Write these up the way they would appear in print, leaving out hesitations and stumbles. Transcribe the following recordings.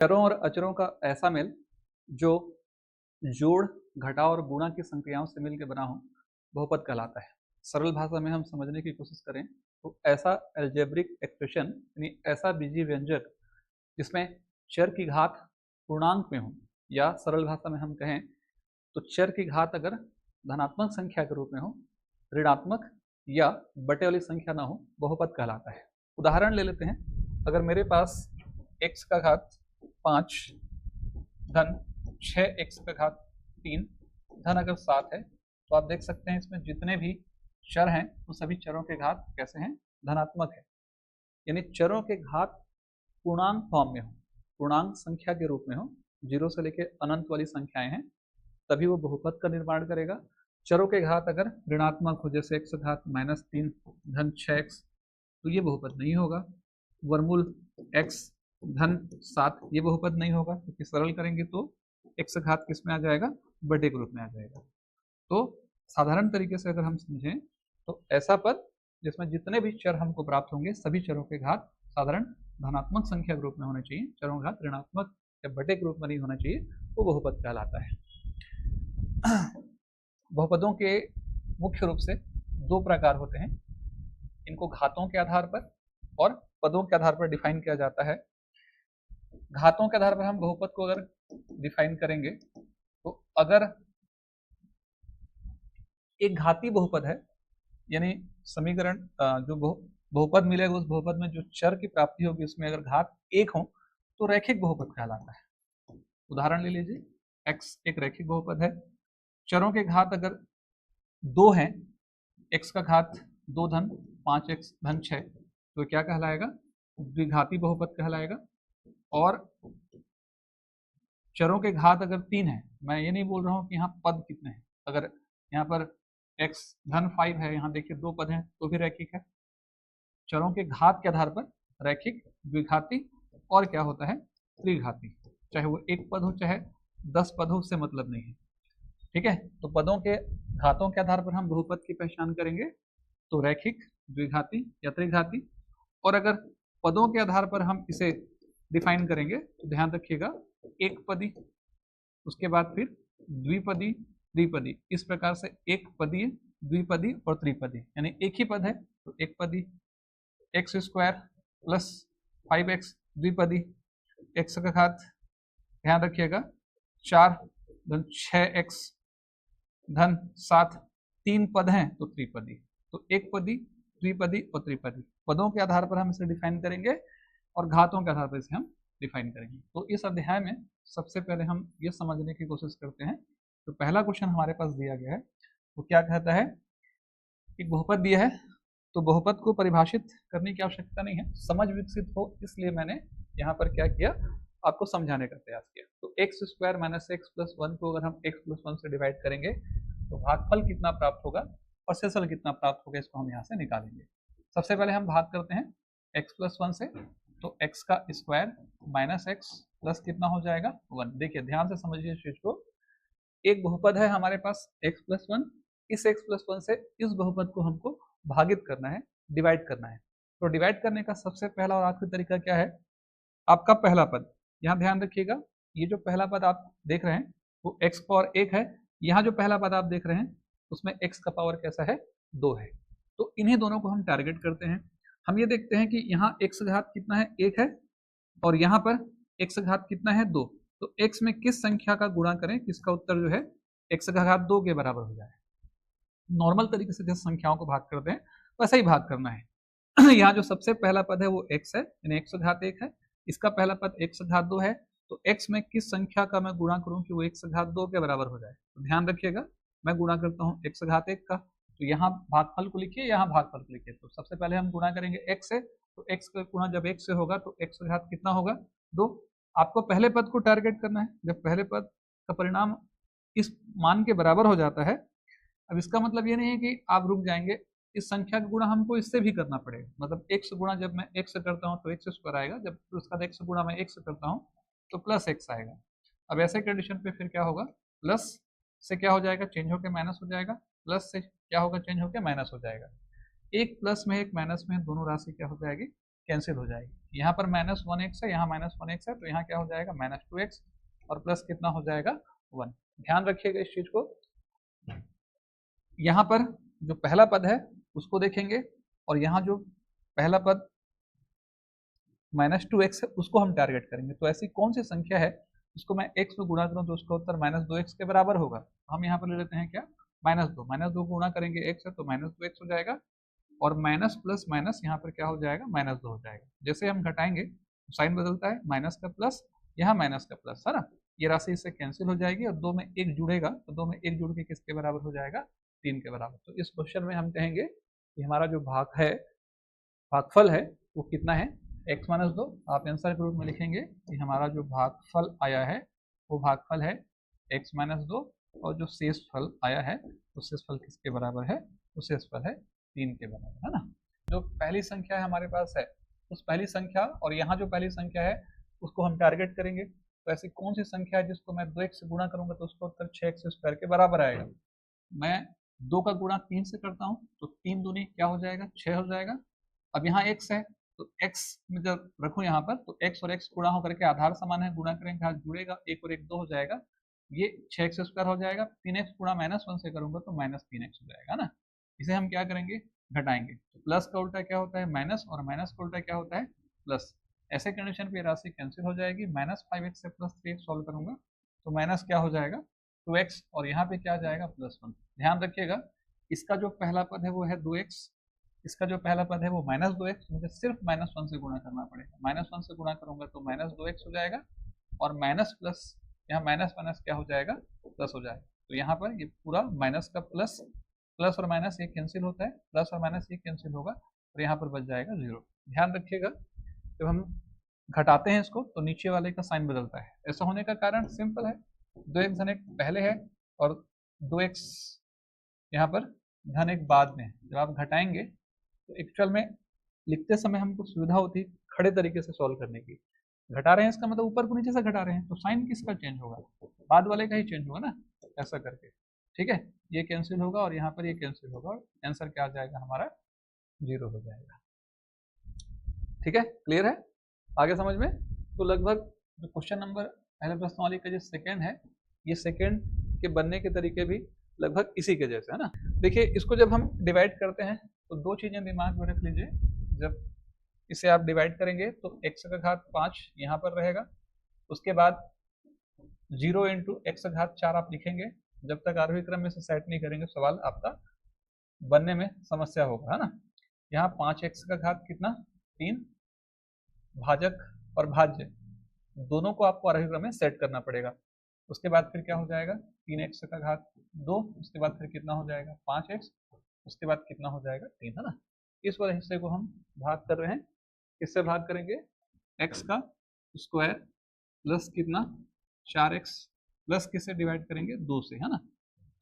चरों और अचरों का ऐसा मेल जो जोड़, घटाव और गुणा की संक्रियाओं से मिलकर बना हो, बहुपद कहलाता है। सरल भाषा में हम समझने की कोशिश करें तो ऐसा एल्जेब्रिक एक्सप्रेशन यानी ऐसा बीजीय व्यंजक जिसमें चर की घात पूर्णांक में हो, या सरल भाषा में हम कहें तो चर की घात अगर धनात्मक संख्या के रूप में हो, ऋणात्मक या बटे वाली संख्या ना हो, बहुपद कहलाता है। उदाहरण ले लेते हैं। अगर मेरे पास x का घात 5 धन 6x का घात 3 धन अगर 7 है, तो आप देख सकते हैं इसमें जितने भी चर हैं वो सभी चरों के घात कैसे हैं, धनात्मक है। यानी चरों के घात पूर्णांक फॉर्म में हो, पूर्णांक संख्या के रूप में हो, 0 से लेकर अनंत वाली संख्याएं हैं, तभी वो बहुपद का निर्माण करेगा। चरों के घात अगर ऋणात्मक हो, जैसे x घात -3 धन 6x, तो ये बहुपद नहीं होगा। वर्गमूल x धन 7 ये बहुपद नहीं होगा, क्योंकि सरल करेंगे तो x घात किस में आ जाएगा, बटे के रूप में आ जाएगा। तो साधारण तरीके से अगर हम समझें तो ऐसा पद जिसमें जितने भी चर हमको प्राप्त होंगे सभी चरों के घात साधारण धनात्मक संख्या के रूप में होने चाहिए, चरों घात ऋणात्मक या बटे के रूप में नहीं होना चाहिए, वो बहुपद कहलाता है। बहुपदों के मुख्य रूप से दो प्रकार होते हैं। इनको घातों के आधार पर और पदों के आधार पर डिफाइन किया जाता है। घातों के आधार पर हम बहुपद को अगर डिफाइन करेंगे तो अगर एक घाती बहुपद है, यानी समीकरण जो बहुपद मिलेगा उस बहुपद में जो चर की प्राप्ति होगी उसमें अगर घात 1 हो तो रैखिक बहुपद कहलाता है। उदाहरण ले लीजिए, x एक रैखिक बहुपद है। चरों के घात अगर 2 हैं, x का घात 2 धन 5x धन 6, तो क्या कहलाएगा, द्विघाती बहुपद कहलाएगा। और चरों के घात अगर 3 है, मैं ये नहीं बोल रहा हूं कि यहाँ पद कितने हैं, अगर यहाँ पर x धन 5 है, यहाँ देखिए 2 पद हैं, तो भी रैखिक है। चरों के घात के आधार पर रैखिक, द्विघाती और क्या होता है, त्रिघाती। चाहे वो एक पद हो चाहे 10 पद हो, उससे मतलब नहीं है। ठीक है, तो पदों के घातों के आधार पर हम बहुपद की पहचान करेंगे तो रैखिक, द्विघाती या त्रिघाती। और अगर पदों के आधार पर हम इसे डिफाइन करेंगे तो ध्यान रखिएगा, एक पदी, उसके बाद फिर द्विपदी, त्रिपदी, इस प्रकार से एक पदी, द्विपदी और त्रिपदी। यानी एक ही पद है तो एक पदी, x square plus 5x द्विपदी, x का घात ध्यान रखिएगा 4 धन 6x धन 7, 3 पद हैं तो त्रिपदी। तो एक पदी, द्विपदी और त्रिपदी, पदों के आधार पर हम इसे डिफाइन करेंगे और घातों के आधार पर इसे हम डिफाइन करेंगे। तो इस अध्याय में सबसे पहले हम ये समझने की कोशिश करते हैं। तो पहला क्वेश्चन हमारे पास दिया गया है, वो क्या कहता है, एक बहुपद दिया है तो बहुपद को परिभाषित करने की आवश्यकता नहीं है, समझ विकसित हो इसलिए मैंने यहाँ पर क्या किया, आपको समझाने का प्रयास किया। तो x square minus x plus 1 को अगर हम एक्स प्लस 1 से डिवाइड करेंगे तो भागफल कितना प्राप्त होगा और शेषफल कितना प्राप्त होगा, इसको हम यहाँ से निकालेंगे। सबसे पहले हम भाग करते हैं एक्स प्लस 1 से, तो एक्स का स्क्वायर माइनस एक्स प्लस कितना हो जाएगा 1। देखिए ध्यान से समझिए इस चीज को, एक बहुपद है हमारे पास x प्लस 1, इस x प्लस 1 से इस बहुपद को हमको भागित करना है, डिवाइड करना है। तो डिवाइड करने का सबसे पहला और आखिरी तरीका क्या है, आपका पहला पद, यहाँ ध्यान रखिएगा, ये जो पहला पद आप देख रहे हैं वो x पावर 1 है, यहाँ जो पहला पद आप देख रहे हैं उसमें x का पावर कैसा है, 2 है। तो इन्हीं दोनों को हम टारगेट करते हैं। हम ये देखते हैं कि यहाँ x घात कितना है, 1 है, और यहाँ पर x घात कितना है, 2। तो x में किस संख्या का गुणा करें कि इसका उत्तर जो है x का घात 2 के बराबर हो जाए। नॉर्मल तरीके से जैसे संख्याओं को भाग करते हैं वैसा ही भाग करना है। यहाँ जो सबसे पहला पद है वो x है, यानी x घात 1 है, इसका पहला पद x घात 2 है, तो x में किस संख्या का मैं गुणा करूं कि वो x घात 2 के बराबर हो जाए। तो ध्यान रखिएगा, मैं गुणा करता हूँ x घात 1 का, तो यहाँ भागफल को लिखिए, यहाँ भागफल को लिखिए। तो सबसे पहले हम गुणा करेंगे x से, तो x का गुणा जब x से होगा तो x घात कितना होगा, 2। आपको पहले पद को टारगेट करना है, जब पहले पद का परिणाम इस मान के बराबर हो जाता है, अब इसका मतलब ये नहीं है कि आप रुक जाएंगे, इस संख्या का गुणा हमको इससे भी करना पड़ेगा। मतलब x गुणा जब मैं x से करता हूँ तो x स्क्वायर आएगा, जब उसका x गुणा मैं x से करता हूँ तो प्लस x आएगा। अब ऐसे कंडीशन पे फिर क्या होगा, प्लस से क्या हो जाएगा, चेंज होकर माइनस हो जाएगा, प्लस से क्या होगा, चेंज होकर माइनस हो जाएगा। एक प्लस में एक माइनस में दोनों राशि क्या हो जाएगी, कैंसिल हो जाएगी। यहाँ पर -1x है, यहाँ -1x है, तो यहाँ क्या हो जाएगा -2x और प्लस कितना हो जाएगा 1। ध्यान रखिएगा इस चीज को। यहाँ पर जो पहला पद है उसको देखेंगे और यहाँ जो पहला पद -2x है उसको हम टारगेट करेंगे। तो ऐसी कौन सी संख्या है उसको मैं x में गुणा करूँ तो उसका उत्तर -2x के बराबर होगा। हम यहाँ पर ले लेते हैं क्या -2 गुणा करेंगे x है तो -2x हो जाएगा और माइनस प्लस माइनस यहाँ पर क्या हो जाएगा -2 हो जाएगा। जैसे हम घटाएंगे तो साइन बदलता है, माइनस का प्लस, यहाँ माइनस का प्लस, है ना। ये राशि इससे कैंसिल हो जाएगी और 2 में 1 जुड़ेगा तो 2 में 1 जुड़ के किसके बराबर हो जाएगा 3 के बराबर। तो इस क्वेश्चन में हम कहेंगे कि हमारा जो भागफल है वो कितना है x-2। आप आंसर के रूप में लिखेंगे कि हमारा जो भागफल आया है वो भागफल है x-2 और जो शेष फल आया है वो शेष फल किसके बराबर है, वो शेष फल है 3 के बराबर, है ना। जो पहली संख्या है हमारे पास है उस पहली संख्या और यहाँ जो पहली संख्या है उसको हम टारगेट करेंगे। तो ऐसी कौन सी संख्या है जिसको मैं 2x से गुणा करूंगा तो उसका उत्तर 6x² के बराबर आएगा। मैं 2 का गुणा 3 से करता हूँ तो 3 दूनी क्या हो जाएगा 6 हो जाएगा। अब यहाँ x है तो x में जब रखूँ यहाँ पर तो x और x गुणा होकर के आधार समान है, गुणा करेंगे हाथ जुड़ेगा, 1 और 1 2 हो जाएगा, ये 6x² हो जाएगा। 3x गुणा -1 से करूंगा तो -3x हो जाएगा ना। इसे हम क्या करेंगे घटाएंगे तो प्लस का उल्टा क्या होता है माइनस और माइनस का उल्टा क्या होता है प्लस। ऐसे कंडीशन पे राशि कैंसिल हो जाएगी। -5x से +3x सॉल्व करूंगा तो माइनस क्या हो जाएगा 2x और यहाँ पे क्या आ जाएगा +1। ध्यान रखिएगा इसका जो पहला पद है वो है 2x, इसका जो पहला पद है वो -2x, मुझे सिर्फ -1 से गुणा करना पड़ेगा। -1 से गुणा करूंगा तो -2x हो जाएगा और माइनस प्लस यहाँ माइनस माइनस क्या हो जाएगा प्लस हो जाएगा। तो यहाँ पर ये पूरा माइनस का प्लस, प्लस और माइनस ये कैंसिल होता है, प्लस और माइनस ये कैंसिल होगा और यहाँ पर बच जाएगा 0। ध्यान रखिएगा जब हम घटाते हैं इसको तो नीचे वाले का साइन बदलता है। ऐसा होने का कारण सिंपल है, 2x धन 1 पहले है और 2x यहाँ पर धन 1 बाद में है। जब आप घटाएंगे तो एक्चुअल में लिखते समय हमको सुविधा होती है खड़े तरीके से सॉल्व करने की। घटा रहे हैं इसका मतलब ऊपर को नीचे से घटा रहे हैं तो साइन किसका चेंज होगा, बाद वाले का ही चेंज होगा ना, ऐसा करके। ठीक है, ये कैंसिल होगा और यहाँ पर ये कैंसिल होगा और आंसर क्या आ जाएगा हमारा 0 हो जाएगा। ठीक है, क्लियर है आगे समझ में। तो लगभग जो क्वेश्चन नंबर पहले प्रश्नावली का जो सेकेंड है ये सेकेंड के बनने के तरीके भी लगभग इसी के जैसे है ना। देखिए इसको जब हम डिवाइड करते हैं तो दो चीजें दिमाग में रख लीजिए। जब इसे आप डिवाइड करेंगे तो x का घात 5 यहाँ पर रहेगा, उसके बाद 0 इंटू x का घात 4 आप लिखेंगे। जब तक आरोही क्रम में से सेट नहीं करेंगे सवाल आपका बनने में समस्या होगा, है ना। यहाँ 5x का घात कितना 3, भाजक और भाज्य दोनों को आपको आरोही क्रम में सेट करना पड़ेगा। उसके बाद फिर क्या हो जाएगा 3x का घात 2, उसके बाद फिर कितना हो जाएगा 5x, उसके बाद कितना हो जाएगा 3, है ना। इस वाले हिस्से को हम भाग कर रहे हैं, किससे भाग करेंगे x का स्क्वायर प्लस कितना 4x प्लस किससे डिवाइड करेंगे 2 से, है ना।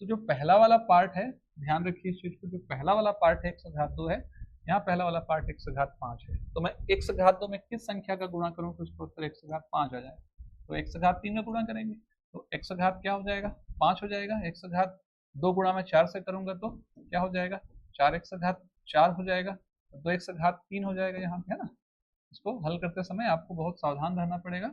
तो जो पहला वाला पार्ट है ध्यान रखिए इस चीज को, जो पहला वाला पार्ट है x का घात 2 है, यहाँ पहला वाला पार्ट x का घात 5 है। तो मैं x का घात 2 में किस संख्या का गुणा करूँ तो उसका उत्तर x का घात 5 आ जाए। तो x का घात 3 में गुणा करेंगे तो x का घात क्या हो जाएगा 5 हो जाएगा। x का घात 2 गुणा में 4 से करूंगा तो क्या हो जाएगा 4x का घात 4 हो जाएगा, 2x का घात 3 हो जाएगा यहाँ पे, है ना। इसको हल करते समय आपको बहुत सावधान रहना पड़ेगा,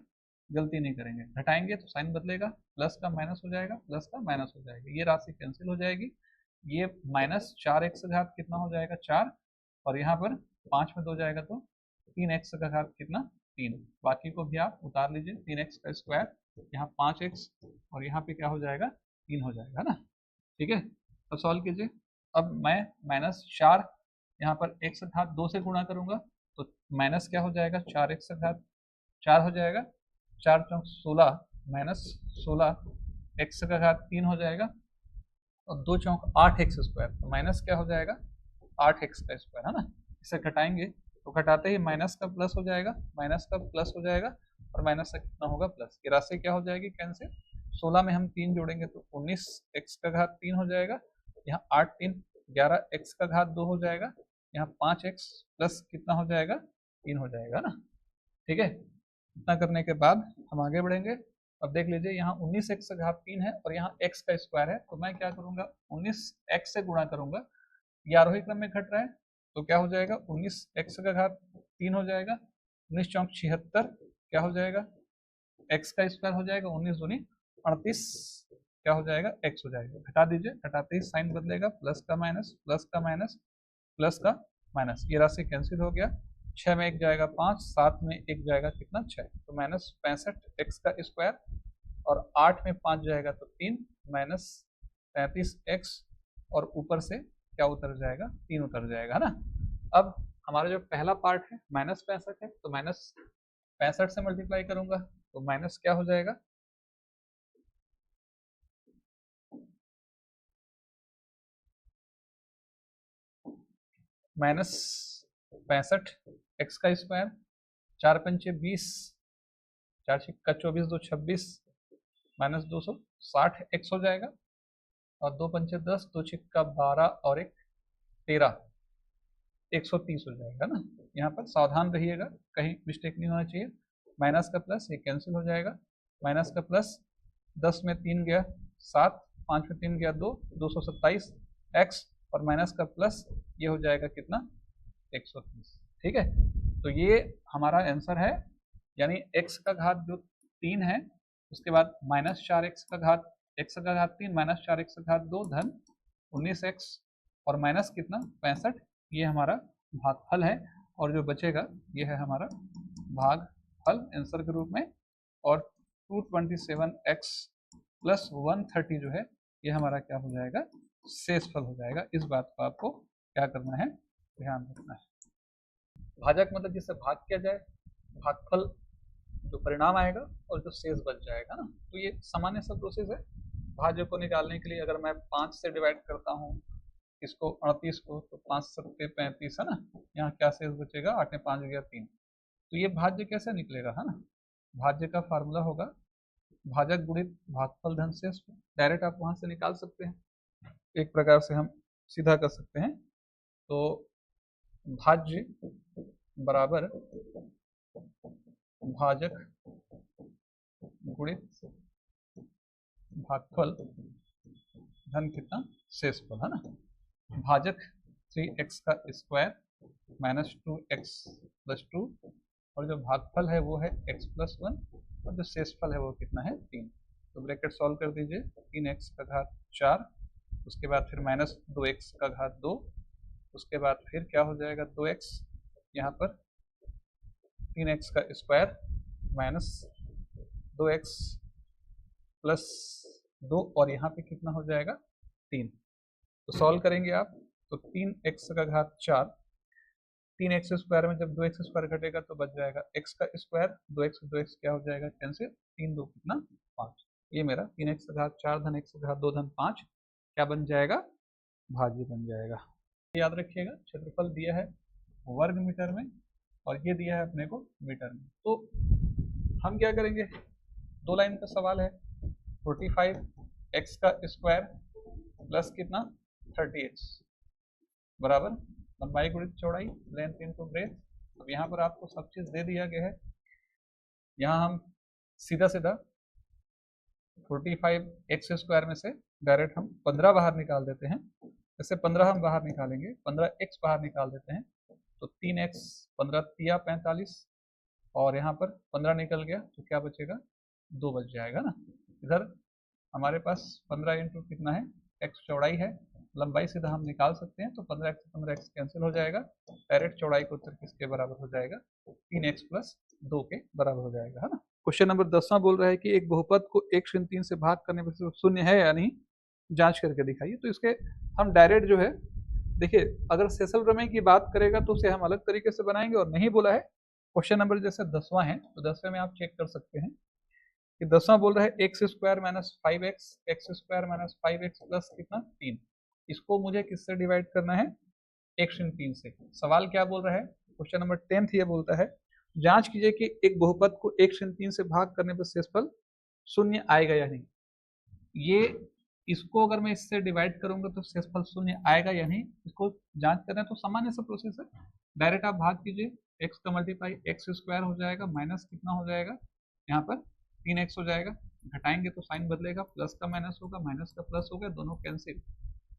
गलती नहीं करेंगे। घटाएंगे तो साइन बदलेगा, प्लस का माइनस हो जाएगा, प्लस का माइनस हो जाएगा, ये राशि कैंसिल हो जाएगी। ये -4x का घात कितना हो जाएगा 4 और यहाँ पर 5 में 2 जाएगा तो 3x का घात कितना 3। बाकी को भी आप उतार लीजिए, 3x का स्क्वायर यहाँ 5x और यहाँ पे क्या हो जाएगा 3 हो जाएगा ना। ठीक है, अब सॉल्व कीजिए। अब मैं -4 यहाँ पर x का घात 2 से गुणा करूंगा तो माइनस क्या हो जाएगा 4x का घात 4 हो जाएगा, 4 चौक 16 -16 x का घात 3 हो जाएगा और 2 चौक 8x स्क्वायर, तो माइनस क्या हो जाएगा 8x का स्क्वायर, है ना। इसे घटाएंगे तो घटाते ही माइनस का प्लस हो जाएगा, माइनस का प्लस हो जाएगा और माइनस का कितना होगा प्लस। ये राशि क्या हो जाएगी कैंसिल, 16 में हम 3 जोड़ेंगे तो 19x का घात 3 हो जाएगा, यहाँ 8 3 11x का घात 2 हो जाएगा, यहाँ 5x प्लस कितना हो जाएगा 3 हो जाएगा ना। ठीक है, इतना करने के बाद हम आगे बढ़ेंगे। अब देख लीजिए यहाँ 19x का घात 3 है और यहाँ x का स्क्वायर है, तो मैं क्या करूंगा 19x से गुणा करूंगा, ये आरोही क्रम में घट रहा है तो क्या हो जाएगा 19x का घात 3 हो जाएगा, 19 चौक 76 क्या हो जाएगा, एक्स का स्क्वायर हो जाएगा, 19 दूनी 38 क्या हो जाएगा, एक्स हो जाएगा। घटा दीजिए, घटाते ही साइन बदलेगा, प्लस का माइनस, प्लस का माइनस, प्लस का माइनस, ये राशि कैंसिल हो गया। 6 में 1 जाएगा 5, 7 में 1 जाएगा कितना 6, तो माइनस 65 एक्स का स्क्वायर, और 8 में 5 जाएगा तो 3 माइनस 33 एक्स, और ऊपर से क्या उतर जाएगा, 3 उतर जाएगा, है ना। अब हमारा जो पहला पार्ट है माइनस 65 है, तो माइनस 65 से मल्टीप्लाई करूंगा तो माइनस क्या हो जाएगा, माइनस 65 एक्स का स्क्वायर, 4 पंचे 20, 4 छिक्का 24, 2 26, माइनस 260 एक्स हो जाएगा, और 2 पंचे 10, 2 छिक्का 12 और 1 13, 130 हो जाएगा ना। यहाँ पर सावधान रहिएगा, कहीं मिस्टेक नहीं होना चाहिए। माइनस का प्लस ये कैंसिल हो जाएगा, माइनस का प्लस 10 में 3 गया 7, 5 में 3 गया 2, 227 एक्स, और माइनस का प्लस ये हो जाएगा कितना, 130। ठीक है, तो ये हमारा आंसर है, यानी x का घात जो 3 है, उसके बाद माइनस 4x का घात, x का घात 3 माइनस 4x का घात 2 धन 19x, और माइनस कितना 65, ये हमारा भागफल है, और जो बचेगा ये है हमारा भागफल आंसर के रूप में, और 227x प्लस 130 जो है ये हमारा क्या हो जाएगा, शेषफल हो जाएगा। इस बात को आपको क्या करना है, ध्यान रखना है। भाजक मतलब जिससे भाग किया जाए, भागफल जो परिणाम आएगा और जो शेष बच जाएगा ना, तो ये सामान्य सा प्रोसेस है। भाज्य को निकालने के लिए अगर मैं 5 से डिवाइड करता हूँ इसको 38 को, तो 5 सत्ते 35 है ना, यहाँ क्या शेष बचेगा, 8 में 5 गया 3, तो ये भाज्य कैसे निकलेगा, है ना। भाज्य का फार्मूला होगा भाजक गुणित भागफल धन शेष, डायरेक्ट आप वहां से निकाल सकते हैं, एक प्रकार से हम सीधा कर सकते हैं। तो भाज्य बराबर भाजक गुणित भागफल धन कितना, शेषफल, है ना। भाजक 3x का स्क्वायर माइनस 2x प्लस 2, और जो भागफल है वो है x प्लस 1, और जो शेषफल है वो कितना है 3। तो ब्रैकेट सॉल्व कर दीजिए, 3x का घात 4, उसके बाद फिर माइनस 2x का घात 2, उसके बाद फिर क्या हो जाएगा 2x, यहाँ पर 3x का स्क्वायर माइनस 2x प्लस 2, और यहाँ पे कितना हो जाएगा 3। तो सॉल्व करेंगे आप, तो 3x का घात 4, 3x स्क्वायर में जब 2x स्क्वायर घटेगा तो बच जाएगा x का स्क्वायर, 2x क्या हो जाएगा कैंसिल, 3 2 कितना 5, ये मेरा 3x का घात 4 धन x का घात 2 धन 5 क्या बन जाएगा, भाज्य बन जाएगा। याद रखिएगा क्षेत्रफल दिया है वर्ग मीटर में, और ये दिया है अपने को मीटर में। तो हम क्या करेंगे, 2 लाइन का सवाल है, 45x का स्क्वायर प्लस कितना 30x बराबर लंबाई गुणित चौड़ाई, लेंथ इनटू ब्रेथ। अब यहाँ पर आपको सब चीज दे दिया गया है, यहाँ हम सीधा सीधा 45x स्क्वायर में से डायरेक्ट हम 15 बाहर निकाल देते हैं, जैसे 15 हम बाहर निकालेंगे, 15x बाहर निकाल देते हैं, तो 3x 15 तिया 45, और यहाँ पर 15 निकल गया तो क्या बचेगा 2 बच जाएगा ना। इधर हमारे पास 15 इंटू कितना है, x चौड़ाई है, लंबाई सीधा हम निकाल सकते हैं, तो 15x से 15x कैंसिल हो जाएगा, डायरेक्ट चौड़ाई को उत्तर किसके बराबर हो जाएगा, 3x प्लस 2 के बराबर हो जाएगा, है ना। क्वेश्चन नंबर 10वां बोल रहा है कि एक बहुपद को 1/3 से भाग करने पर शून्य है या नहीं, जांच करके दिखाइए। तो इसके हम डायरेक्ट जो है, देखिए अगर सेसल प्रमेय की बात करेगा तो उसे हम अलग तरीके से बनाएंगे, और नहीं बोला है क्वेश्चन नंबर जैसे 10वां है, तो 10वें में आप चेक कर सकते हैं कि 10वां बोल रहा है x square minus 5x, x square minus 5x plus कितना 3, इसको मुझे किससे डिवाइड करना है, 1/3 से। सवाल क्या बोल रहा है, क्वेश्चन नंबर 10 ये बोलता है जांच कीजिए कि एक बहुपद को 1/3 से भाग करने पर शेषफल शून्य आएगा या नहीं। ये इसको अगर मैं इससे डिवाइड करूंगा तो शेषफल शून्य आएगा या नहीं, इसको जांच करना है। तो सामान्य सा प्रोसेस है, डायरेक्ट आप भाग कीजिए, x का मल्टीप्लाई एक्स स्क्वायर हो जाएगा, माइनस कितना हो जाएगा, यहाँ पर 3x हो जाएगा, घटाएंगे तो साइन बदलेगा, प्लस का माइनस होगा, माइनस का प्लस होगा, दोनों कैंसिल,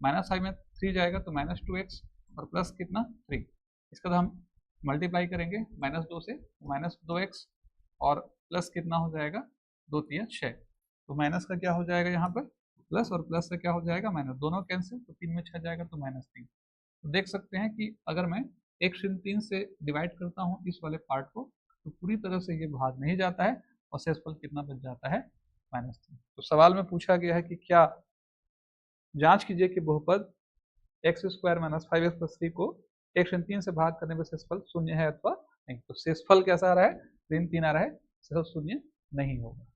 माइनस साइन में 3 जाएगा तो माइनस 2x, और प्लस कितना 3, इसका तो हम मल्टीप्लाई करेंगे -2 से, -2x और प्लस कितना हो जाएगा, 2 तिया 6। तो माइनस का क्या हो जाएगा यहाँ पर, प्लस, और प्लस से क्या हो जाएगा माइनस, दोनों कैंसिल, तो 3 में 6 जाएगा तो -3। तो देख सकते हैं कि अगर मैं 1/3 से डिवाइड करता हूँ इस वाले पार्ट को, तो पूरी तरह से ये भाग नहीं जाता है और शेषफल कितना बच जाता है, -3। तो सवाल में पूछा गया है कि क्या जांच कीजिए कि बहुपद x² - 5x + 3 को 1/3 से भाग करने पर शेषफल शून्य है अथवा नहीं। तो शेषफल कैसा आ रहा है, 3 आ रहा है, शेषफल शून्य नहीं होगा।